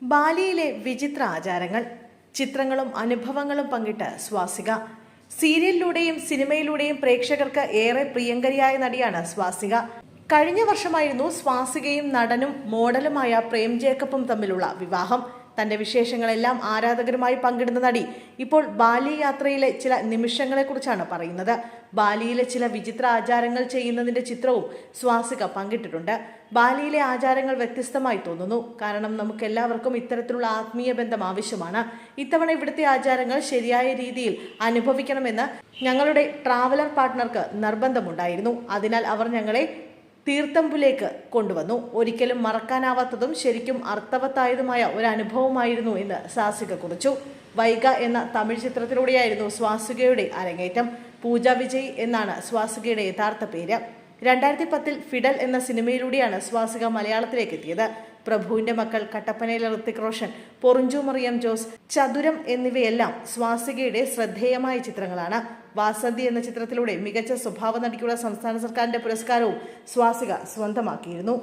ബാലിയിലെ വിചിത്ര ആചാരങ്ങൾ, ചിത്രങ്ങളും അനുഭവങ്ങളും പങ്കിട്ട് സ്വാസിക. സീരിയലിലൂടെയും സിനിമയിലൂടെയും പ്രേക്ഷകർക്ക് ഏറെ പ്രിയങ്കരിയായ നടിയാണ് സ്വാസിക. കഴിഞ്ഞ വർഷമായിരുന്നു സ്വാസികയും നടനും മോഡലുമായ പ്രേം ജേക്കബും തമ്മിലുള്ള വിവാഹം. തന്റെ വിശേഷങ്ങളെല്ലാം ആരാധകരുമായി പങ്കിടുന്ന നടി ഇപ്പോൾ ബാലി യാത്രയിലെ ചില നിമിഷങ്ങളെക്കുറിച്ചാണ് പറയുന്നത്. ബാലിയിലെ ചില വിചിത്ര ആചാരങ്ങൾ ചെയ്യുന്നതിന്റെ ചിത്രവും സ്വാസിക പങ്കിട്ടിട്ടുണ്ട്. ബാലിയിലെ ആചാരങ്ങൾ വ്യത്യസ്തമായി തോന്നുന്നു, കാരണം നമുക്കെല്ലാവർക്കും ഇത്തരത്തിലുള്ള ആത്മീയ ബന്ധം ആവശ്യമാണ്. ഇത്തവണ ഇവിടുത്തെ ആചാരങ്ങൾ ശരിയായ രീതിയിൽ അനുഭവിക്കണമെന്ന് ഞങ്ങളുടെ ട്രാവലർ പാർട്ട്ണർക്ക് നിർബന്ധമുണ്ടായിരുന്നു. അതിനാൽ അവർ ഞങ്ങളെ തീർത്ഥംപുലേക്ക് കൊണ്ടുവന്നു. ഒരിക്കലും മറക്കാനാവാത്തതും ശരിക്കും അർത്ഥവത്തായതുമായ ഒരു അനുഭവമായിരുന്നു എന്ന് സ്വാസിക കുറിച്ചു. വൈഗ എന്ന തമിഴ് ചിത്രത്തിലൂടെയായിരുന്നു സ്വാസികയുടെ അരങ്ങേറ്റം. പൂജ വിജയ് എന്നാണ് സ്വാസികയുടെ യഥാർത്ഥ പേര്. 2010 ഫിഡൽ എന്ന സിനിമയിലൂടെയാണ് സ്വാസിക മലയാളത്തിലേക്ക് എത്തിയത്. പ്രഭുവിന്റെ മക്കൾ, കട്ടപ്പനയിലെ ഋത്തിക് റോഷൻ, പൊറിഞ്ചു മറിയം ജോസ്, ചതുരം എന്നിവയെല്ലാം സ്വാസികയുടെ ശ്രദ്ധേയമായ ചിത്രങ്ങളാണ്. വാസന്തി എന്ന ചിത്രത്തിലൂടെ മികച്ച സ്വഭാവ നടിക്കുള്ള സംസ്ഥാന സർക്കാരിന്റെ പുരസ്കാരവും സ്വാസിക സ്വന്തമാക്കിയിരുന്നു.